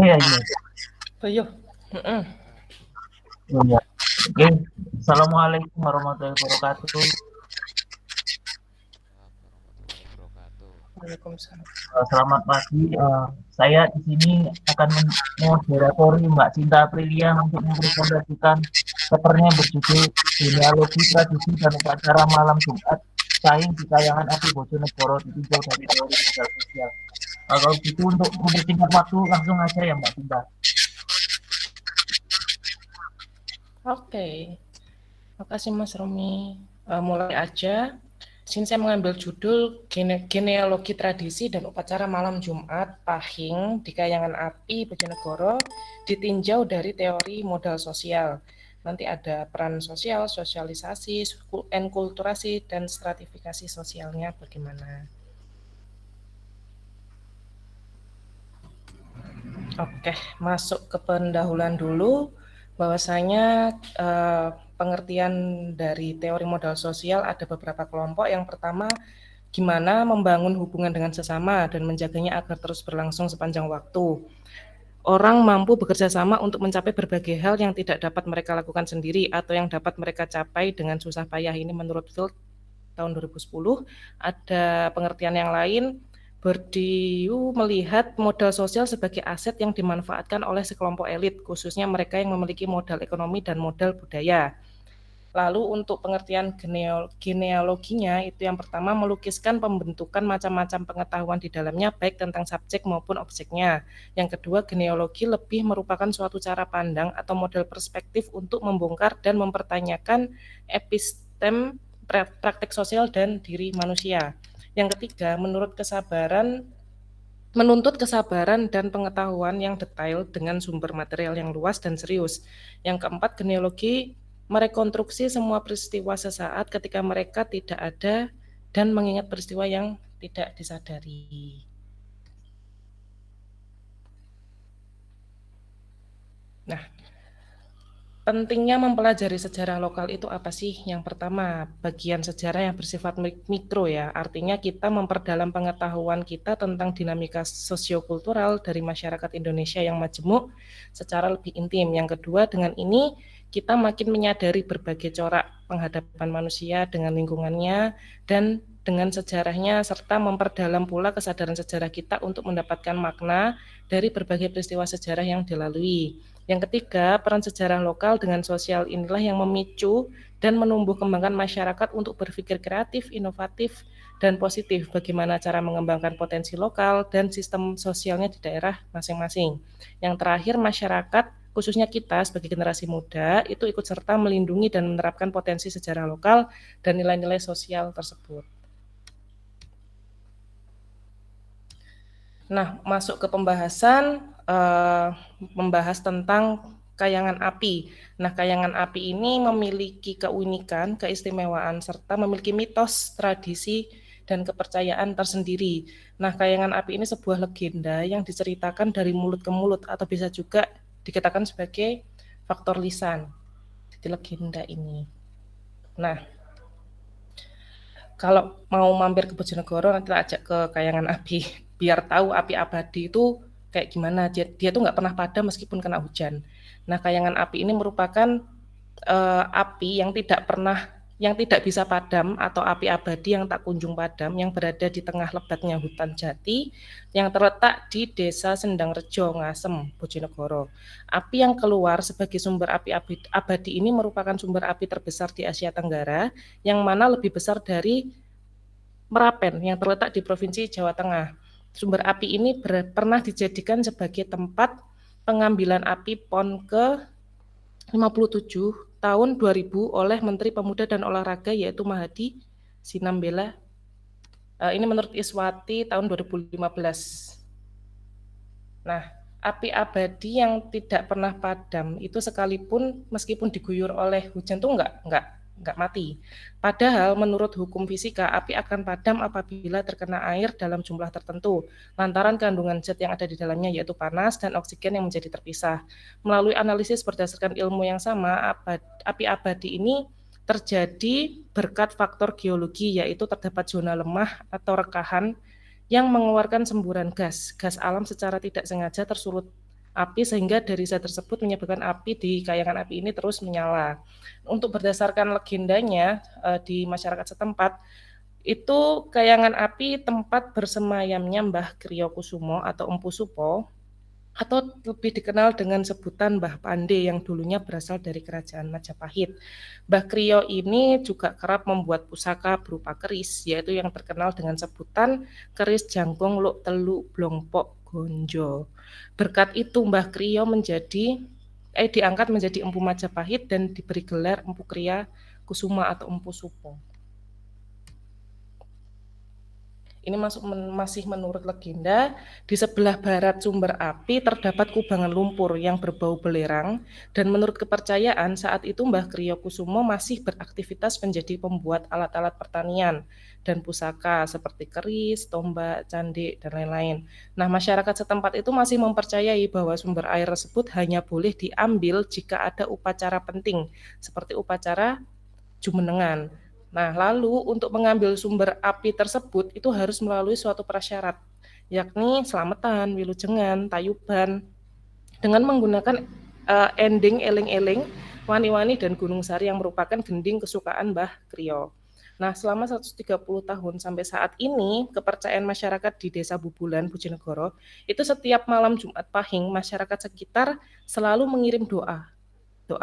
ya ini. Tuyuh. Heeh. Iya. Oke. Assalamualaikum warahmatullahi wabarakatuh. Waalaikumsalam. Selamat pagi. Saya di sini akan moderatori Mbak Cinta Aprilia untuk mempresentasikan papernya berjudul Genealogi Tradisi dan Upacara Malam Jumat Saing di Kayangan Api Bojonegoro ditinjau dari teori modal sosial. Kalau gitu untuk mempersingkat waktu langsung aja ya Mbak Cinta. Oke. Makasih Mas Romi. Mulai aja. Sini saya mengambil judul Genealogi Tradisi dan Upacara Malam Jumat Pahing di Kayangan Api Bojonegoro ditinjau dari teori modal sosial. Nanti ada peran sosial, sosialisasi, enkulturasi, dan stratifikasi sosialnya bagaimana. Oke, masuk ke pendahuluan dulu. Bahwasanya pengertian dari teori modal sosial ada beberapa kelompok. Yang pertama, gimana membangun hubungan dengan sesama dan menjaganya agar terus berlangsung sepanjang waktu. Orang mampu bekerja sama untuk mencapai berbagai hal yang tidak dapat mereka lakukan sendiri atau yang dapat mereka capai dengan susah payah. Ini menurut Field tahun 2010. Ada pengertian yang lain, Bourdieu melihat modal sosial sebagai aset yang dimanfaatkan oleh sekelompok elit, khususnya mereka yang memiliki modal ekonomi dan modal budaya. Lalu untuk pengertian genealoginya, itu yang pertama melukiskan pembentukan macam-macam pengetahuan di dalamnya, baik tentang subjek maupun objeknya. Yang kedua, genealogi lebih merupakan suatu cara pandang atau model perspektif untuk membongkar dan mempertanyakan epistem, praktek sosial dan diri manusia. Yang ketiga, menuntut kesabaran dan pengetahuan yang detail dengan sumber material yang luas dan serius. Yang keempat, genealogi merekonstruksi semua peristiwa sesaat ketika mereka tidak ada dan mengingat peristiwa yang tidak disadari. Nah, pentingnya mempelajari sejarah lokal itu apa sih? Yang pertama, bagian sejarah yang bersifat mikro ya, artinya kita memperdalam pengetahuan kita tentang dinamika sosiokultural dari masyarakat Indonesia yang majemuk secara lebih intim. Yang kedua, dengan ini kita makin menyadari berbagai corak penghadapan manusia dengan lingkungannya dan dengan sejarahnya, serta memperdalam pula kesadaran sejarah kita untuk mendapatkan makna dari berbagai peristiwa sejarah yang dilalui. Yang ketiga, peran sejarah lokal dengan sosial inilah yang memicu dan menumbuh kembangkan masyarakat untuk berpikir kreatif, inovatif, dan positif. Bagaimana cara mengembangkan potensi lokal dan sistem sosialnya di daerah masing-masing. Yang terakhir, masyarakat, khususnya kita sebagai generasi muda, itu ikut serta melindungi dan menerapkan potensi sejarah lokal dan nilai-nilai sosial tersebut. Nah, masuk ke pembahasan, membahas tentang kayangan api. Nah, kayangan api ini memiliki keunikan, keistimewaan, serta memiliki mitos, tradisi, dan kepercayaan tersendiri. Nah, kayangan api ini sebuah legenda yang diceritakan dari mulut ke mulut atau bisa juga dikatakan sebagai faktor lisan di legenda ini. Nah, kalau mau mampir ke Bojonegoro nanti ajak ke kayangan api biar tahu api abadi itu kayak gimana. Dia tuh nggak pernah padam meskipun kena hujan. Nah, kayangan api ini merupakan api yang tidak bisa padam atau api abadi yang tak kunjung padam yang berada di tengah lebatnya hutan jati yang terletak di Desa Sendangrejo, Ngasem, Bojonegoro. Api yang keluar sebagai sumber api abadi ini merupakan sumber api terbesar di Asia Tenggara yang mana lebih besar dari Merapen yang terletak di Provinsi Jawa Tengah. Sumber api ini pernah dijadikan sebagai tempat pengambilan api PON ke-57 tahun 2000 oleh Menteri Pemuda dan Olahraga yaitu Mahadi Sinambela. Ini menurut Iswati tahun 2015. Nah, api abadi yang tidak pernah padam itu sekalipun meskipun diguyur oleh hujan tuh enggak mati. Padahal menurut hukum fisika, api akan padam apabila terkena air dalam jumlah tertentu, lantaran kandungan zat yang ada di dalamnya yaitu panas dan oksigen yang menjadi terpisah. Melalui analisis berdasarkan ilmu yang sama, api abadi ini terjadi berkat faktor geologi yaitu terdapat zona lemah atau rekahan yang mengeluarkan semburan gas alam secara tidak sengaja tersulut api sehingga dari zat tersebut menyebabkan api di kayangan api ini terus menyala. Untuk berdasarkan legendanya di masyarakat setempat, itu kayangan api tempat bersemayamnya Mbah Kriyokusumo atau Empu Supo, atau lebih dikenal dengan sebutan Mbah Pande yang dulunya berasal dari kerajaan Majapahit. Mbah Kriyo ini juga kerap membuat pusaka berupa keris, yaitu yang terkenal dengan sebutan keris jangkung luk telu blongpok gonjo. Berkat itu Mbah Kriyo diangkat menjadi Empu Majapahit dan diberi gelar Empu Kriya Kusuma atau Empu Supo. Ini masih menurut legenda, di sebelah barat sumber api terdapat kubangan lumpur yang berbau belerang, dan menurut kepercayaan saat itu Mbah Kriyokusumo masih beraktivitas menjadi pembuat alat-alat pertanian dan pusaka seperti keris, tombak, candi, dan lain-lain. Nah, masyarakat setempat itu masih mempercayai bahwa sumber air tersebut hanya boleh diambil jika ada upacara penting, seperti upacara jumenengan. Nah, lalu untuk mengambil sumber api tersebut itu harus melalui suatu prasyarat, yakni selamatan, wilujengan, tayuban, dengan menggunakan ending, eling-eling, wani-wani, dan gunung sari yang merupakan gending kesukaan Mbah Kriyo. Nah, selama 130 tahun sampai saat ini, kepercayaan masyarakat di Desa Bubulan, Bojonegoro, itu setiap malam Jumat Pahing, masyarakat sekitar selalu mengirim doa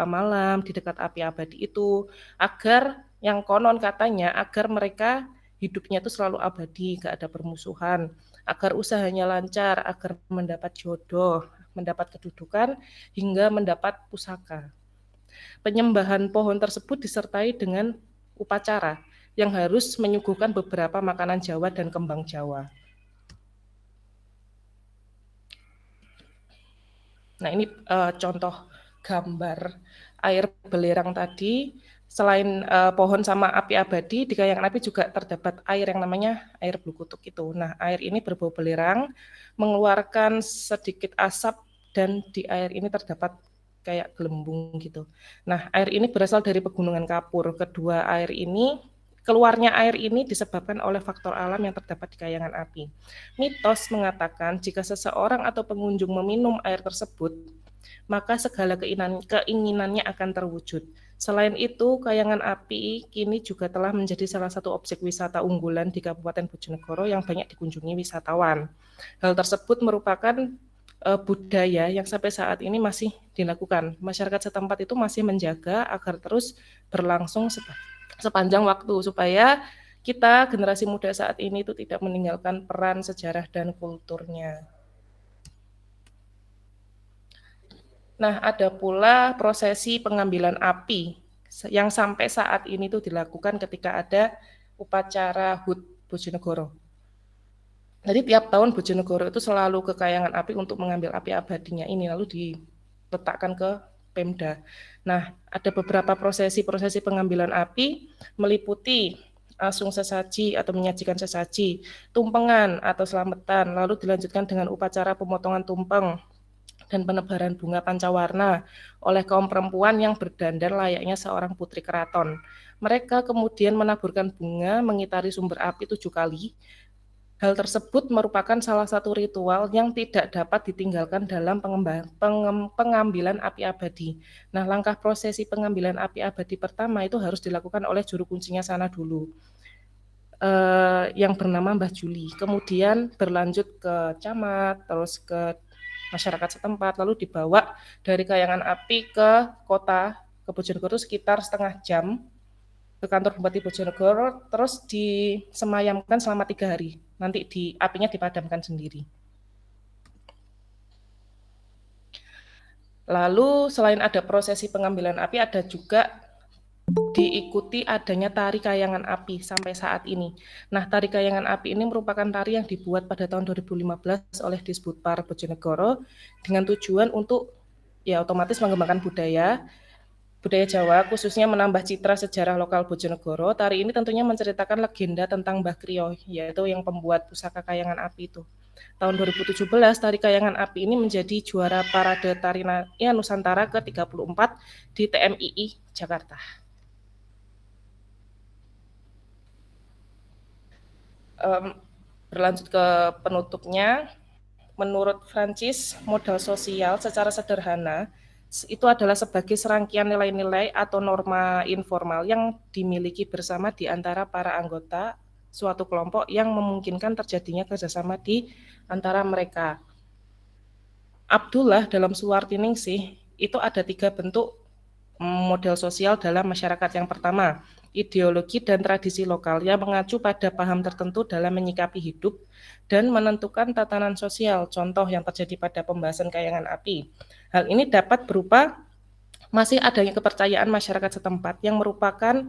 malam di dekat api abadi itu, agar yang konon katanya agar mereka hidupnya itu selalu abadi, gak ada permusuhan, agar usahanya lancar, agar mendapat jodoh, mendapat kedudukan, hingga mendapat pusaka. Penyembahan pohon tersebut disertai dengan upacara yang harus menyuguhkan beberapa makanan Jawa dan kembang Jawa. Nah, ini contoh gambar air belerang tadi. Selain pohon sama api abadi, di kayangan api juga terdapat air yang namanya air blukutuk itu. Nah, air ini berbau belerang, mengeluarkan sedikit asap, dan di air ini terdapat kayak gelembung gitu. Nah, air ini berasal dari pegunungan kapur. Keluarnya air ini disebabkan oleh faktor alam yang terdapat di kayangan api. Mitos mengatakan jika seseorang atau pengunjung meminum air tersebut, maka segala keinginannya akan terwujud. Selain itu, kayangan api kini juga telah menjadi salah satu objek wisata unggulan di Kabupaten Bojonegoro yang banyak dikunjungi wisatawan. Hal tersebut merupakan budaya yang sampai saat ini masih dilakukan. Masyarakat setempat itu masih menjaga agar terus berlangsung sepanjang waktu, supaya kita generasi muda saat ini itu tidak meninggalkan peran sejarah dan kulturnya. Nah, ada pula prosesi pengambilan api yang sampai saat ini tuh dilakukan ketika ada upacara HUT Bojonegoro. Jadi tiap tahun Bojonegoro itu selalu ke kayangan api untuk mengambil api abadinya ini, lalu diletakkan ke Pemda. Nah, ada beberapa prosesi pengambilan api meliputi asung sesaji atau menyajikan sesaji, tumpengan atau selamatan, lalu dilanjutkan dengan upacara pemotongan tumpeng dan penebaran bunga pancawarna oleh kaum perempuan yang berdandan layaknya seorang putri keraton. Mereka kemudian menaburkan bunga mengitari sumber api 7 kali. Hal tersebut merupakan salah satu ritual yang tidak dapat ditinggalkan dalam pengambilan api abadi. Nah, langkah prosesi pengambilan api abadi pertama itu harus dilakukan oleh juru kuncinya sana dulu, yang bernama Mbah Juli. Kemudian berlanjut ke camat, terus ke masyarakat setempat, lalu dibawa dari kayangan api ke kota, ke Bojonegoro sekitar setengah jam, ke kantor Bupati Bojonegoro, terus disemayamkan selama 3 hari. Nanti apinya dipadamkan sendiri. Lalu selain ada prosesi pengambilan api, ada juga diikuti adanya tari kayangan api sampai saat ini. Nah, tari kayangan api ini merupakan tari yang dibuat pada tahun 2015 oleh Disbudpar Bojonegoro dengan tujuan untuk otomatis mengembangkan budaya Jawa, khususnya menambah citra sejarah lokal Bojonegoro. Tari ini tentunya menceritakan legenda tentang Mbah Kriyo, yaitu yang pembuat pusaka kayangan api itu. Tahun 2017, tari kayangan api ini menjadi juara Parade Tari Nusantara ke-34 di TMII Jakarta. Berlanjut ke penutupnya, menurut Francis, modal sosial secara sederhana itu adalah sebagai serangkaian nilai-nilai atau norma informal yang dimiliki bersama di antara para anggota suatu kelompok yang memungkinkan terjadinya kerjasama di antara mereka. Abdullah dalam Suwartiningsih itu ada 3 bentuk model sosial dalam masyarakat. Yang pertama, ideologi dan tradisi lokal yang mengacu pada paham tertentu dalam menyikapi hidup dan menentukan tatanan sosial, contoh yang terjadi pada pembahasan kayangan api. Hal ini dapat berupa masih adanya kepercayaan masyarakat setempat yang merupakan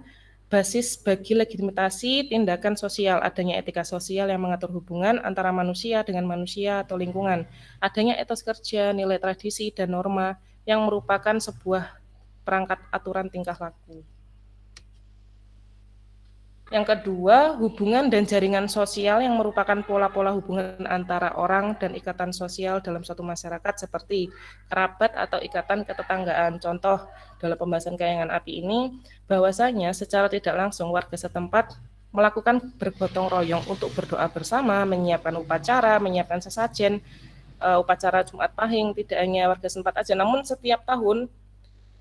basis bagi legitimasi tindakan sosial, adanya etika sosial yang mengatur hubungan antara manusia dengan manusia atau lingkungan, adanya etos kerja, nilai tradisi, dan norma yang merupakan sebuah perangkat aturan tingkah laku. Yang kedua, hubungan dan jaringan sosial yang merupakan pola-pola hubungan antara orang dan ikatan sosial dalam suatu masyarakat seperti kerabat atau ikatan ketetanggaan. Contoh dalam pembahasan kayangan api ini, bahwasanya secara tidak langsung warga setempat melakukan bergotong royong untuk berdoa bersama, menyiapkan upacara, menyiapkan sesajen, upacara Jumat Pahing, tidak hanya warga setempat aja, namun setiap tahun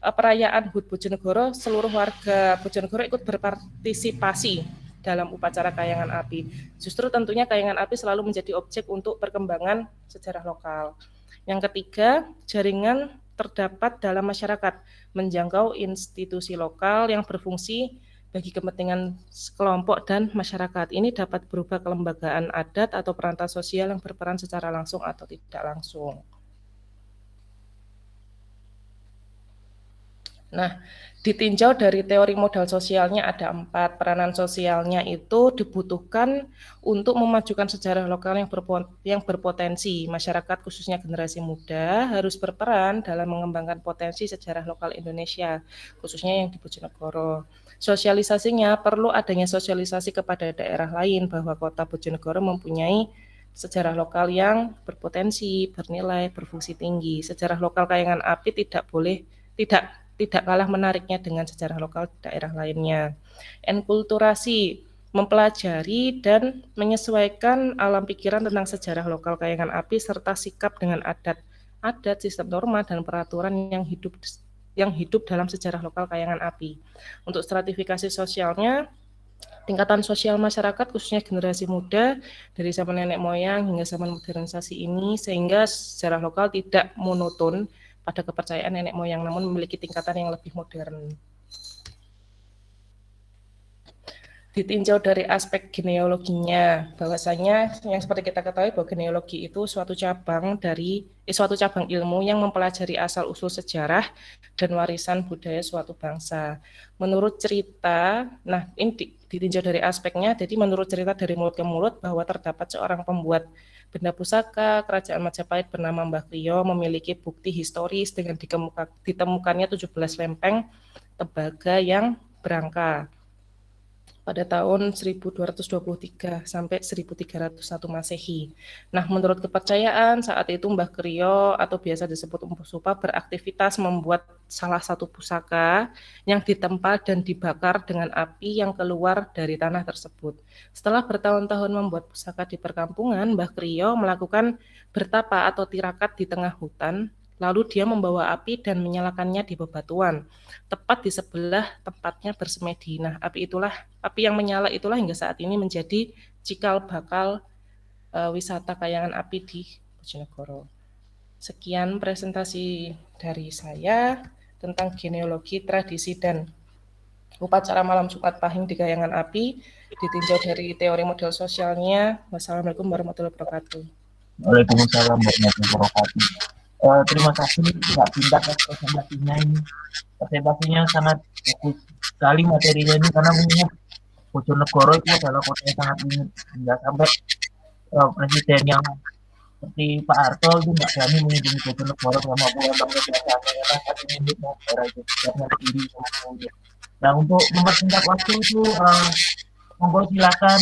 perayaan HUT Bojonegoro, seluruh warga Bojonegoro ikut berpartisipasi dalam upacara kayangan api. Justru tentunya kayangan api selalu menjadi objek untuk perkembangan sejarah lokal. Yang ketiga, jaringan terdapat dalam masyarakat, menjangkau institusi lokal yang berfungsi bagi kepentingan kelompok dan masyarakat. Ini dapat berupa kelembagaan adat atau perantau sosial yang berperan secara langsung atau tidak langsung. Nah, ditinjau dari teori modal sosialnya ada 4. Peranan sosialnya itu dibutuhkan untuk memajukan sejarah lokal yang berpotensi. Masyarakat khususnya generasi muda harus berperan dalam mengembangkan potensi sejarah lokal Indonesia, khususnya yang di Bojonegoro. Sosialisasinya perlu adanya sosialisasi kepada daerah lain bahwa kota Bojonegoro mempunyai sejarah lokal yang berpotensi, bernilai, berfungsi tinggi. Sejarah lokal kayangan api tidak kalah menariknya dengan sejarah lokal daerah lainnya. Enkulturasi, mempelajari dan menyesuaikan alam pikiran tentang sejarah lokal kayangan api serta sikap dengan adat, sistem norma dan peraturan yang hidup dalam sejarah lokal kayangan api. Untuk stratifikasi sosialnya, tingkatan sosial masyarakat khususnya generasi muda dari zaman nenek moyang hingga zaman modernisasi ini, sehingga sejarah lokal tidak monoton pada kepercayaan nenek moyang, namun memiliki tingkatan yang lebih modern. Ditinjau dari aspek genealoginya, bahwasanya yang seperti kita ketahui bahwa genealogi itu suatu cabang ilmu yang mempelajari asal usul sejarah dan warisan budaya suatu bangsa. Menurut cerita, nah ini ditinjau dari aspeknya, jadi menurut cerita dari mulut ke mulut bahwa terdapat seorang pembuat benda pusaka kerajaan Majapahit bernama Mbah Kriyo memiliki bukti historis dengan ditemukannya 17 lempeng tembaga yang berangka pada tahun 1223 sampai 1301 Masehi. Nah, menurut kepercayaan saat itu Mbah Kriyo atau biasa disebut Empu Supa beraktivitas membuat salah satu pusaka yang ditempa dan dibakar dengan api yang keluar dari tanah tersebut. Setelah bertahun-tahun membuat pusaka di perkampungan, Mbah Kriyo melakukan bertapa atau tirakat di tengah hutan. Lalu dia membawa api dan menyalakannya di bebatuan, tepat di sebelah tempatnya bersemedi. Nah, api yang menyala itulah hingga saat ini menjadi cikal bakal wisata kayangan api di Bojonegoro. Sekian presentasi dari saya tentang genealogi, tradisi, dan upacara malam Jumat Pahing di kayangan api, ditinjau dari teori model sosialnya. Wassalamualaikum warahmatullahi wabarakatuh. Waalaikumsalam warahmatullahi wabarakatuh. Terima kasih Kak Cinta atas presentasinya ini. Presentasinya sangat bagus sekali materinya ini karena mengingat Bojonegoro itu adalah kota yang sangat unik hingga sampai presiden yang seperti Pak Harto itu nggak berani mengunjungi Bojonegoro sama pulau bangsa biasanya karena satu minit mau daerah itu karena berdiri sama kemudian. Nah untuk mempersingkat waktu itu monggo silakan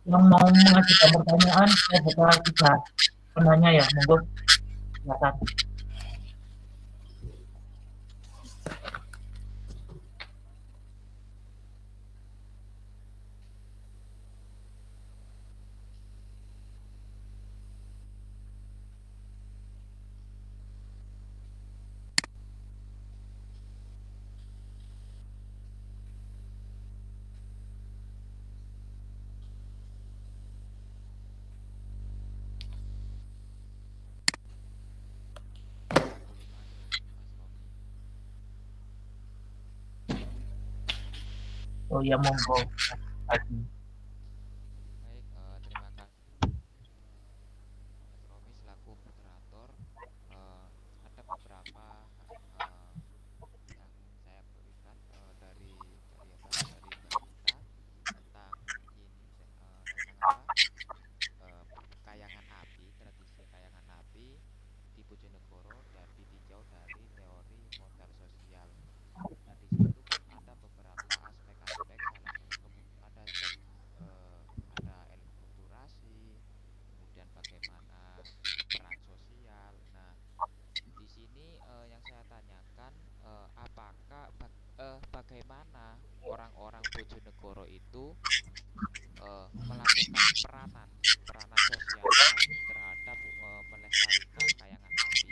yang mau mengajukan pertanyaan saya buka 3 penanya ya monggo silakan. Oh ya monggo Mas Adi. Baik, terima kasih Mas Romi selaku moderator. Eh, ada beberapa eh, yang saya berikan dari apa? Dari Mbak Cinta tentang tentang apa? eh, Kayangan api, tradisi kayangan api di Bojonegoro dan ditinjau dari teori modal sosial. Nah, di situ kan ada beberapa aspek-aspek, ada aspek ada ilmu kulturasi, kemudian bagaimana peran sosial. Nah, di sini yang saya tanyakan bagaimana orang-orang Bojonegoro itu melakukan peranan peranan sosialnya terhadap melestarikan kayangan api.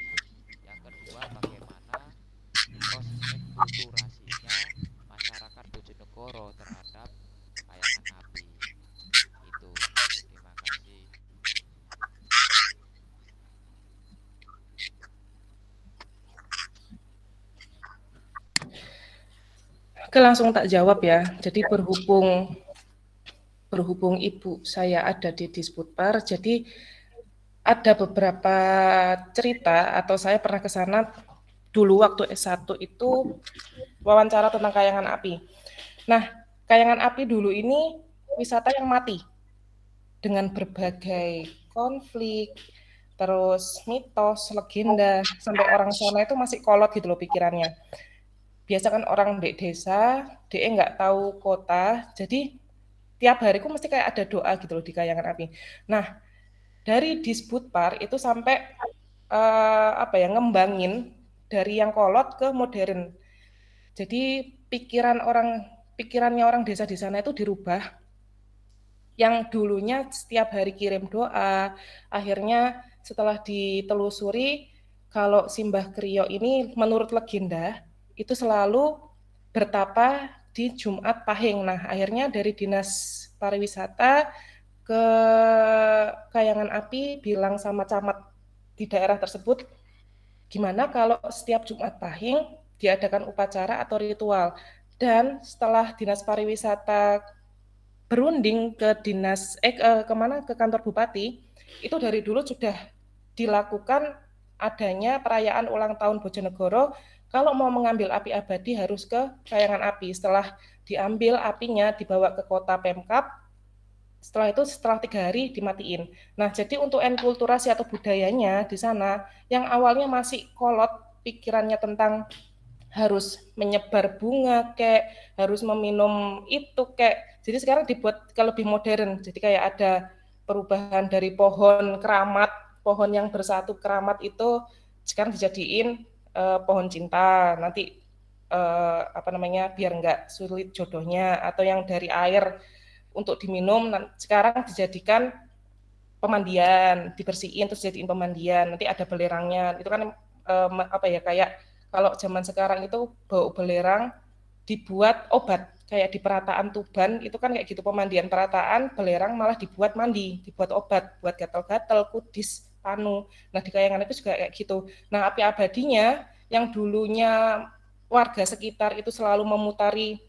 Yang kedua, bagaimana proses enkulturasinya masyarakat Bojonegoro terhadap kayangan api. Itu. Terima kasih. Oke, langsung tak jawab ya. Jadi berhubung ibu saya ada di Disputper, jadi ada beberapa cerita atau saya pernah ke sana dulu waktu S1 itu wawancara tentang kayangan api. Nah, kayangan api dulu ini wisata yang mati dengan berbagai konflik, terus mitos, legenda, sampai orang sana itu masih kolot gitu loh pikirannya. Biasa kan orang di desa, dia nggak tahu kota, jadi tiap hariku mesti kayak ada doa gitu loh di kayangan api. Nah, dari Disputpar itu sampai apa ya ngembangin dari yang kolot ke modern. Jadi pikirannya orang desa di sana itu dirubah. Yang dulunya setiap hari kirim doa, akhirnya setelah ditelusuri kalau Simbah Kriyo ini menurut legenda itu selalu bertapa di Jumat Pahing. Nah, akhirnya dari Dinas Pariwisata ke Kayangan Api bilang sama camat di daerah tersebut, gimana kalau setiap Jumat Pahing diadakan upacara atau ritual. Dan setelah Dinas Pariwisata berunding ke kemana ke kantor bupati, itu dari dulu sudah dilakukan adanya perayaan ulang tahun Bojonegoro. Kalau mau mengambil api abadi harus ke Kayangan Api. Setelah diambil apinya dibawa ke kota Pemkap, setelah itu setelah 3 hari dimatiin. Nah, jadi untuk enkulturasi atau budayanya di sana yang awalnya masih kolot pikirannya tentang harus menyebar bunga kayak harus meminum itu kayak jadi sekarang dibuat ke lebih modern. Jadi kayak ada perubahan dari pohon keramat, pohon yang bersatu keramat itu sekarang dijadiin pohon cinta. Nanti apa namanya biar nggak sulit jodohnya atau yang dari air untuk diminum sekarang dijadikan pemandian, dibersihin terus jadiin pemandian. Nanti ada belerangnya. Itu kan apa ya kayak kalau zaman sekarang itu bau belerang dibuat obat kayak di perataan Tuban itu kan kayak gitu pemandian perataan belerang malah dibuat mandi, dibuat obat buat gatal-gatal, kudis, panu. Nah, di Kayangan itu juga kayak gitu. Nah, api abadinya yang dulunya warga sekitar itu selalu memutari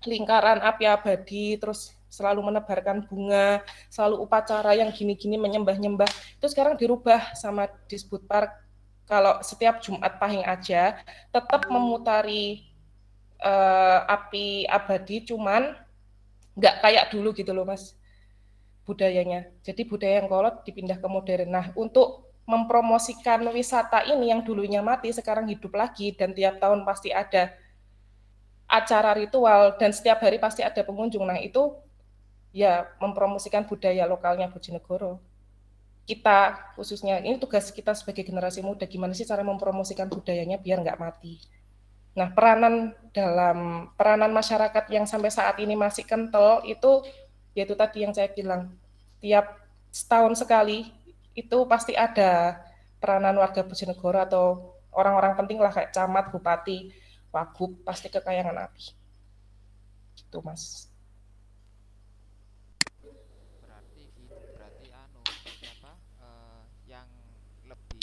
lingkaran api abadi terus selalu menebarkan bunga, selalu upacara yang gini-gini menyembah-nyembah. Itu sekarang dirubah sama Disbudpar kalau setiap Jumat Pahing aja tetap memutari api abadi cuman nggak kayak dulu gitu loh Mas budayanya. Jadi budaya yang kolot dipindah ke modern. Nah, untuk mempromosikan wisata ini yang dulunya mati sekarang hidup lagi dan tiap tahun pasti ada acara ritual dan setiap hari pasti ada pengunjung. Nah, itu ya mempromosikan budaya lokalnya Bojonegoro. Kita khususnya ini tugas kita sebagai generasi muda gimana sih cara mempromosikan budayanya biar nggak mati. Nah, peranan masyarakat yang sampai saat ini masih kental itu yaitu tadi yang saya bilang tiap setahun sekali itu pasti ada peranan warga Bojonegoro atau orang-orang penting lah kayak camat, bupati, wagub pasti ke Kayangan Api. Gitu, Mas. Berarti seperti apa? Yang lebih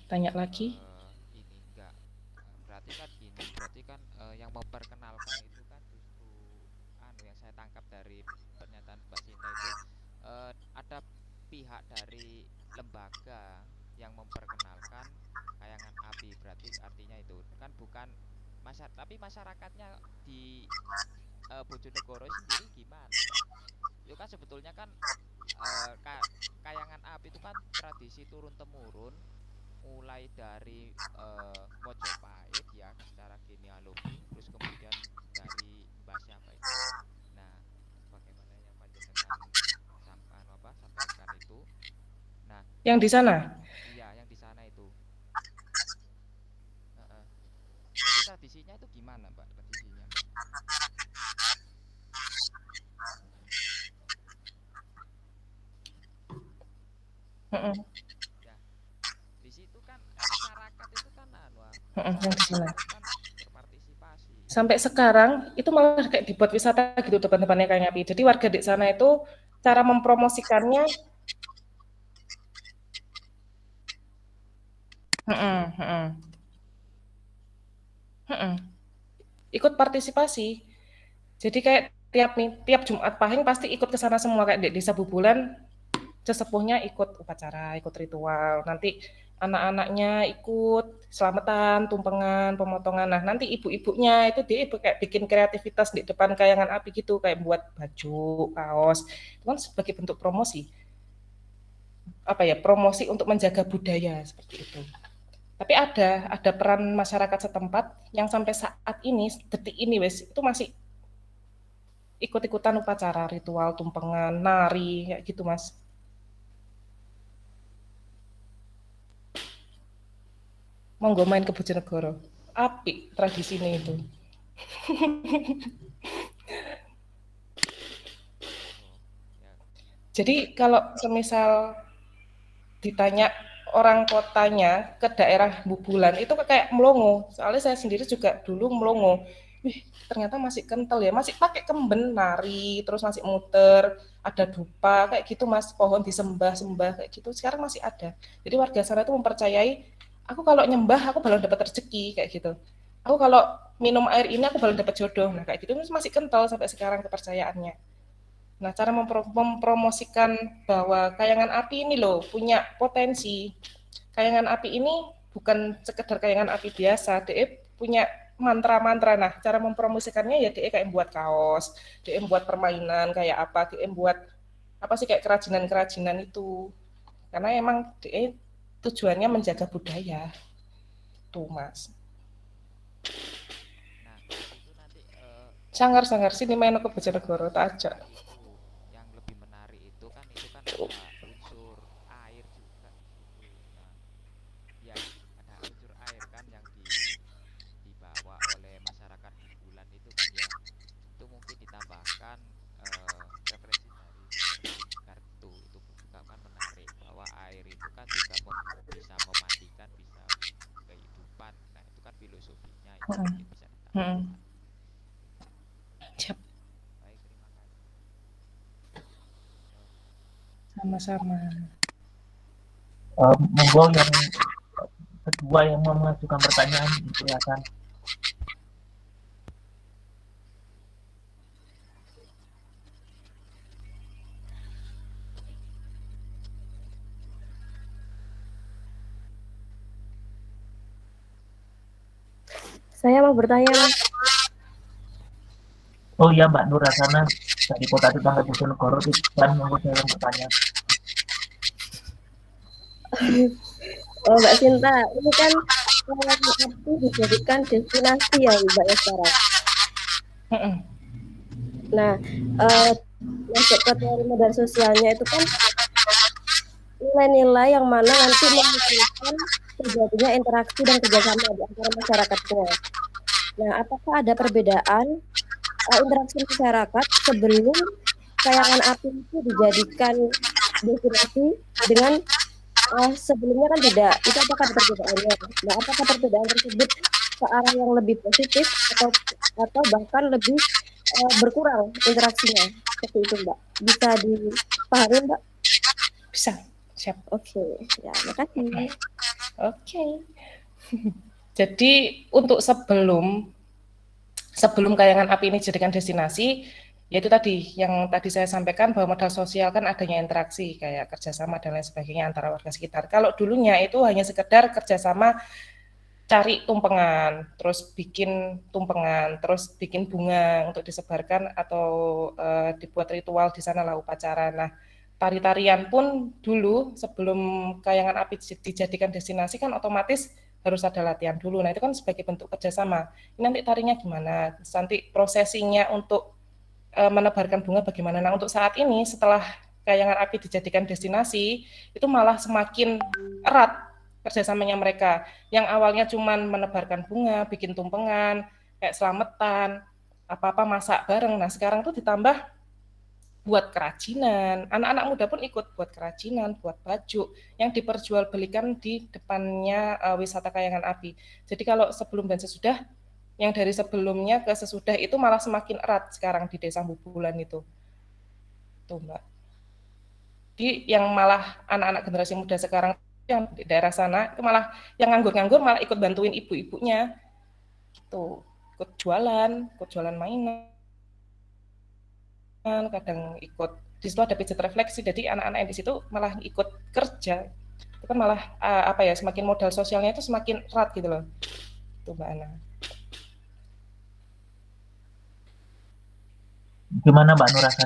Tanya lagi. ini enggak berarti kan gini, berarti kan yang memperkenalkan itu kan justru saya tangkap dari pernyataan Mbak Sinta itu ada pihak dari lembaga yang memperkenalkan kayangan api, berarti artinya itu kan bukan masyarakat, tapi masyarakatnya di Bojonegoro sendiri gimana, Mbak? Itu kan sebetulnya kan kayangan api itu kan tradisi turun temurun mulai dari Mojopahit ya secara genealogi, terus kemudian dari Mbah siapa itu. Nah, sebagaimana yang panjenengan sampaikan itu. Nah, Yang di sana? iya yang di sana itu. Itu tradisinya itu gimana, Mbak? Tradisinya, Mbak? Heeh. Ya, di situ kan masyarakat itu kan Yang di sana. kan berpartisipasi. Sampai sekarang itu malah kayak dibuat wisata gitu depan-depannya kayak api. Jadi warga di sana itu cara mempromosikannya ikut partisipasi. Jadi kayak tiap Jumat Pahing pasti ikut ke sana semua, kayak di Desa Bubulan sesepuhnya ikut upacara, ikut ritual. Nanti anak-anaknya ikut selamatan, tumpengan, pemotongan. Nah, nanti ibu-ibunya itu dia kayak bikin kreativitas di depan kayangan api gitu, kayak buat baju, kaos. Itu kan sebagai bentuk promosi. Promosi untuk menjaga budaya seperti itu. Tapi ada peran masyarakat setempat yang sampai saat ini, detik ini itu masih ikut-ikutan upacara, ritual, tumpengan, nari, kayak gitu, Mas. Monggo main ke Bojonegoro. Apik tradisinya itu. Jadi kalau semisal ditanya orang kotanya ke daerah Bubulan itu kayak melongo. Soalnya saya sendiri juga dulu melongo. Wih, ternyata masih kental ya, masih pakai kemben nari, terus masih muter, ada dupa kayak gitu, Mas, pohon disembah-sembah kayak gitu. Sekarang masih ada. Jadi warga sana itu mempercayai, aku kalau nyembah aku bakal dapat rezeki kayak gitu. Aku kalau minum air ini aku bakal dapat jodoh. Nah, kayak gitu masih kental sampai sekarang kepercayaannya. Nah, cara mempromosikan bahwa kayangan api ini loh punya potensi. Kayangan api ini bukan sekedar kayangan api biasa, dia punya mantra-mantra. Nah, cara mempromosikannya ya dia kayak buat kaos, dia buat permainan kayak apa, dia buat apa sih kayak kerajinan-kerajinan itu. Karena emang dia tujuannya menjaga budaya. Tuh, Mas. Nah, itu nanti Sangar-sangar sini main ke Bojonegoro tak ajak. yang lebih menarik itu kan ada unsur air juga di situ. Nah, ya ada unsur air kan yang dibawa oleh masyarakat Bubulan itu kan ya, itu mungkin ditambahkan referensi dari Peter Kartu itu juga kan menarik bahwa air itu kan juga bisa memandikan, bisa kehidupan. Nah, itu kan filosofinya itu mungkin bisa ditambahkan. Siap. Baik, terima kasih. Sama-sama. Monggo yang kedua yang mau mengajukan pertanyaan, silakan. Saya mau bertanya, Mas. Oh iya, Mbak Nur Rasana dari Kota Tetangga Bojonegoro, dan mau saya bertanya. Oh, Mbak Sinta, ini kan itu dijadikan destinasi ya, Mbak ya sekarang. Nah, masuk ke teori modal sosialnya itu kan nilai-nilai yang mana nanti memungkinkan terjadinya interaksi dan kerjasama di antara masyarakatnya. Nah, apakah ada perbedaan interaksi masyarakat sebelum kayangan api itu dijadikan destinasi dengan sebelumnya kan beda? Itu apakah ada perbedaannya? Nah, apakah perbedaan tersebut ke arah yang lebih positif atau bahkan lebih berkurang interaksinya? Seperti itu, Mbak. Bisa dipahami, Mbak? Bisa. Siap. Oke, ya, makasih. Oke. Jadi untuk sebelum kayangan api ini dijadikan destinasi, Yaitu tadi yang tadi saya sampaikan bahwa modal sosial kan adanya interaksi kayak kerjasama dan lain sebagainya antara warga sekitar. Kalau dulunya itu hanya sekedar kerjasama cari tumpengan, terus bikin tumpengan, terus bikin bunga untuk disebarkan atau dibuat ritual di sana lah upacara. Nah, tari-tarian pun dulu sebelum Kayangan Api dijadikan destinasi kan otomatis harus ada latihan dulu. Nah, itu kan sebagai bentuk kerjasama. Ini nanti tarinya gimana? Nanti prosesinya untuk menebarkan bunga bagaimana. Nah, untuk saat ini setelah Kayangan Api dijadikan destinasi, itu malah semakin erat kerjasamanya mereka. Yang awalnya cuma menebarkan bunga, bikin tumpengan, kayak selamatan, apa-apa masak bareng. Nah, sekarang tuh ditambah buat kerajinan. Anak-anak muda pun ikut buat kerajinan, buat baju yang diperjualbelikan di depannya wisata Kayangan Api. Jadi kalau sebelum dan sesudah, yang dari sebelumnya ke sesudah itu malah semakin erat sekarang di Desa Bubulan itu. Tuh, Mbak. Di yang malah anak-anak generasi muda sekarang yang di daerah sana itu malah yang nganggur-nganggur malah ikut bantuin ibu-ibunya. Gitu. Ikut jualan mainan. Kadang ikut di situ ada pijat refleksi. Jadi anak-anak yang di situ malah ikut kerja. Itu kan malah semakin modal sosialnya itu semakin erat gitu loh. Tuh, Mbak Ana. Gimana Mbak Nur, rasa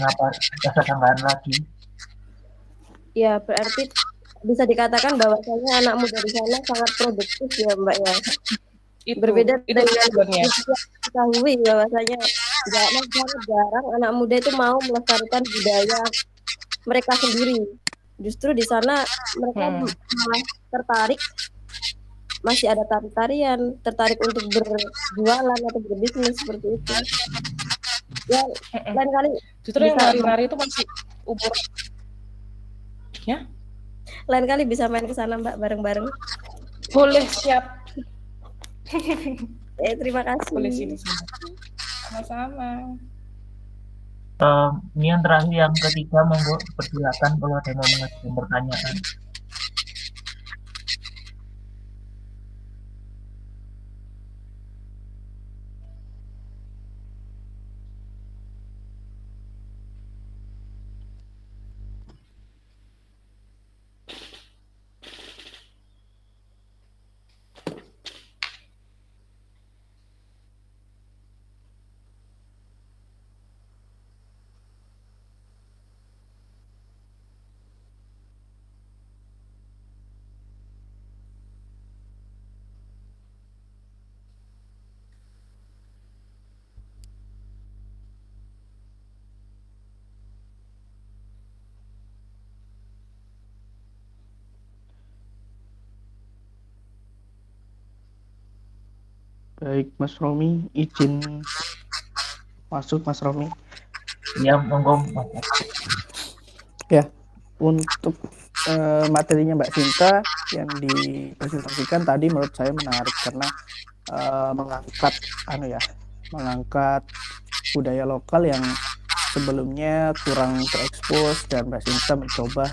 tambahan lagi? Ya, berarti bisa dikatakan bahwasanya anak muda di sana sangat produktif ya Mbak ya. Berbeda dengan diketahui bahwasanya sangat jarang anak muda itu mau melestarikan budaya mereka sendiri. Justru di sana mereka malah tertarik, masih ada tari-tarian, tertarik untuk berjualan atau berbisnis seperti itu. Ya, lain kali justru yang nari-nari itu masih umur ya. Lain kali bisa main ke sana Mbak bareng-bareng. Boleh, siap. Terima kasih. Boleh sini. Sama-sama. Ini yang terakhir, yang ketiga, monggo persilakan kalau ada yang mau mengajukan pertanyaan. Baik, Mas Romi, izin masuk, Mas Romi. Ya, monggo. Ya, untuk materinya Mbak Sinta yang dipresentasikan tadi menurut saya menarik karena mengangkat budaya lokal yang sebelumnya kurang terekspos, dan Mbak Sinta mencoba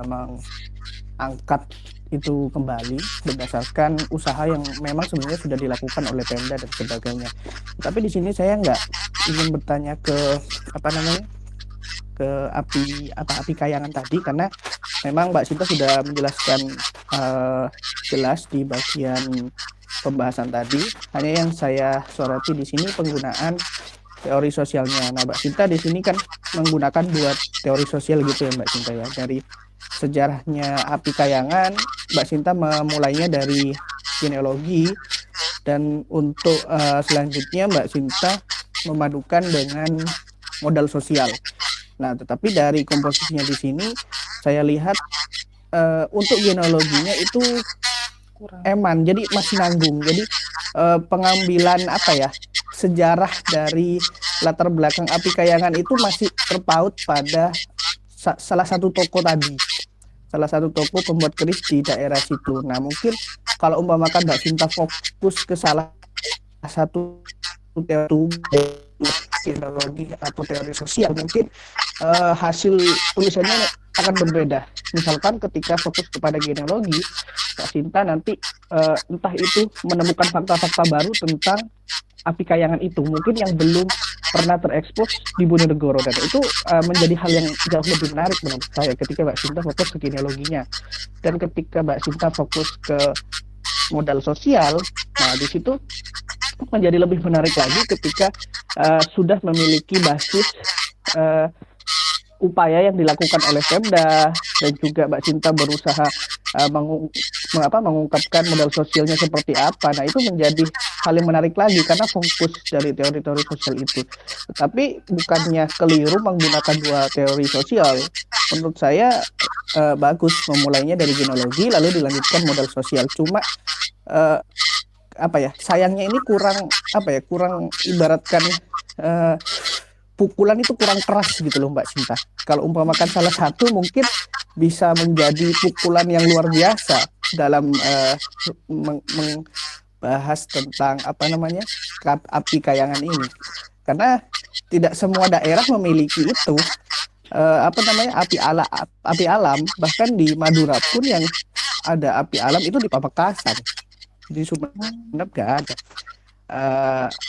mengangkat itu kembali berdasarkan usaha yang memang sebenarnya sudah dilakukan oleh Pemda dan sebagainya. Tapi di sini saya nggak ingin bertanya ke api kayangan tadi, karena memang Mbak Sinta sudah menjelaskan jelas di bagian pembahasan tadi. Hanya yang saya soroti di sini penggunaan teori sosialnya. Nah, Mbak Sinta di sini kan menggunakan buat teori sosial gitu ya Mbak Sinta ya. Dari sejarahnya api kayangan, Mbak Sinta memulainya dari genealogi, dan untuk selanjutnya Mbak Sinta memadukan dengan modal sosial. Nah, tetapi dari komposisinya di sini saya lihat untuk genealoginya itu kurang. Jadi masih nanggung. Jadi pengambilan sejarah dari latar belakang api kayangan itu masih terpaut pada salah satu tokoh pembuat keris di daerah situ. Nah, mungkin kalau umpamakan Mbak Sinta fokus ke salah satu teori atau teori sosial, mungkin hasil tulisannya akan berbeda. Misalkan ketika fokus kepada genealogi, Mbak Sinta nanti entah itu menemukan fakta-fakta baru tentang api kayangan itu mungkin yang belum pernah terekspos di Bojonegoro, dan itu menjadi hal yang jauh lebih menarik menurut saya ketika Mbak Sinta fokus ke genealoginya. Dan ketika Mbak Sinta fokus ke modal sosial, nah di situ menjadi lebih menarik lagi ketika sudah memiliki basis upaya yang dilakukan oleh Pemda, dan juga Mbak Sinta berusaha mengungkapkan modal sosialnya seperti apa. Nah, itu menjadi hal yang menarik lagi karena fokus dari teori-teori sosial itu. Tetapi bukannya keliru menggunakan dua teori sosial. Menurut saya bagus memulainya dari genealogi lalu dilanjutkan modal sosial. Cuma sayangnya ini kurang ibaratkan pukulan itu kurang keras gitu loh Mbak Sinta. Kalau umpamakan salah satu mungkin bisa menjadi pukulan yang luar biasa dalam membahas tentang api kayangan ini. Karena tidak semua daerah memiliki itu api alam. Bahkan di Madura pun yang ada api alam itu di Pamekasan. Di Sumeneb nggak ada.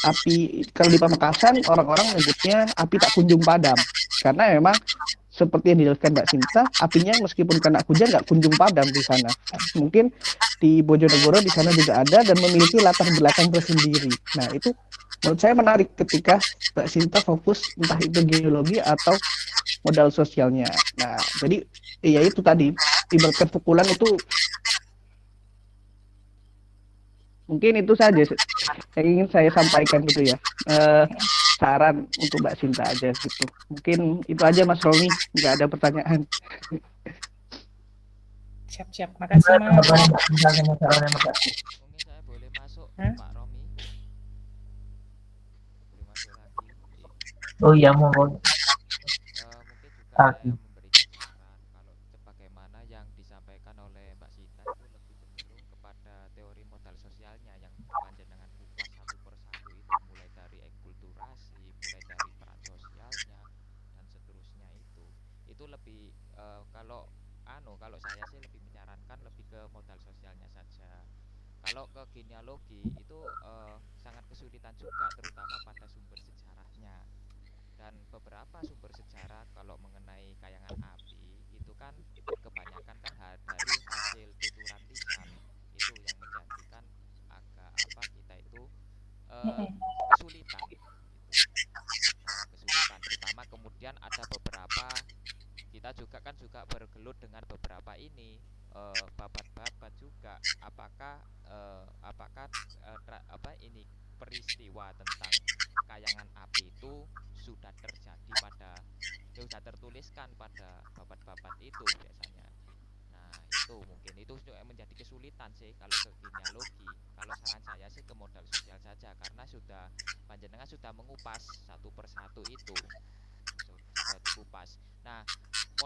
Api kalau di Pamekasan orang-orang menyebutnya api tak kunjung padam, karena memang seperti yang dijelaskan Mbak Sinta, apinya meskipun kena hujan nggak kunjung padam di sana. Mungkin di Bojonegoro di sana juga ada dan memiliki latar belakang tersendiri. Nah, itu menurut saya menarik ketika Mbak Sinta fokus entah itu genealogi atau modal sosialnya. Nah, jadi ya itu tadi ibaratkan pukulan itu. Mungkin itu saja yang ingin saya sampaikan gitu ya. Saran untuk Mbak Sinta aja gitu. Mungkin itu aja Mas Romi, nggak ada pertanyaan. Siap. Makasih Mas. Mungkin saya boleh masuk, Pak Romi. Boleh masuk lagi. Oh iya, mohon. Mungkin juga saya memberikan saran kalau sebagaimana yang disampaikan oleh Mbak Sinta itu lebih cenderung kepada teori modal sosialnya yang panjenengan kupas satu persatu itu, mulai dari enkulturasi, mulai dari peran sosialnya dan seterusnya itu lebih kalau saya sih lebih menyarankan lebih ke modal sosialnya saja. Kalau ke genealogi itu sangat kesulitan juga, terutama pada sumber sejarahnya. Dan beberapa sumber sejarah kalau mengenai kayangan api itu kan kebanyakan kan dari hasil tuturan lisan, itu yang menjadikan agak kita itu kesulitan gitu. Kesulitan terutama kemudian ada beberapa, kita juga bergelut dengan beberapa ini babat-babat juga, apakah ini peristiwa tentang kayangan api itu sudah tertuliskan pada babat-babat itu biasanya. Nah, itu mungkin itu juga menjadi kesulitan sih kalau ke genealogi. Kalau saran saya sih ke modal sosial saja, karena panjenengan sudah mengupas satu persatu itu. Sudah dikupas. Nah,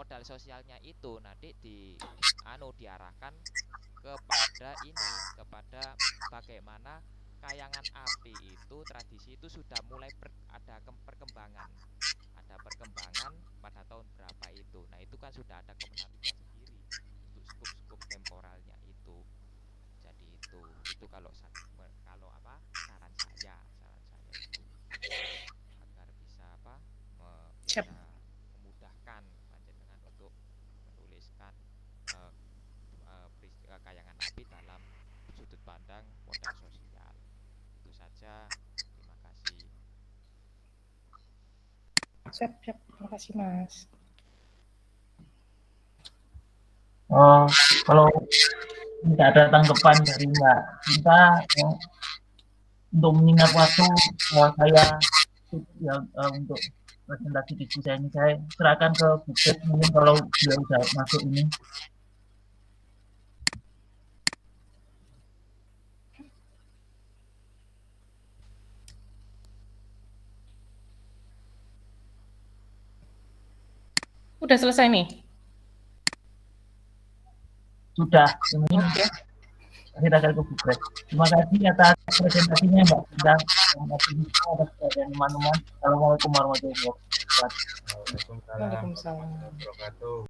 modal sosialnya itu nanti diarahkan kepada bagaimana kayangan api itu, tradisi itu sudah mulai ada perkembangan pada tahun berapa itu. Nah, itu kan sudah ada kemenarikan sendiri untuk skup-skup temporalnya itu. Jadi itu kalau saran saya itu agar bisa bisa memudahkan panjenengan untuk menuliskan kayangan api dalam sudut pandang modal sosial. Itu saja, terima kasih. Siap. Terima kasih Mas. Kalau tidak ada tanggapan dari Mbak Sinta untuk mengingat waktu, saya untuk presentasi diskusi ini saya serahkan ke Bukit, mungkin kalau dia sudah masuk ini. Udah selesai nih? Sudah, mungkin kita akan ke Bukit. Terima kasih atas presentasinya Mbak Sinta. Terima kasih atas teman-teman. Assalamualaikum warahmatullahi wabarakatuh. Waalaikumsalam.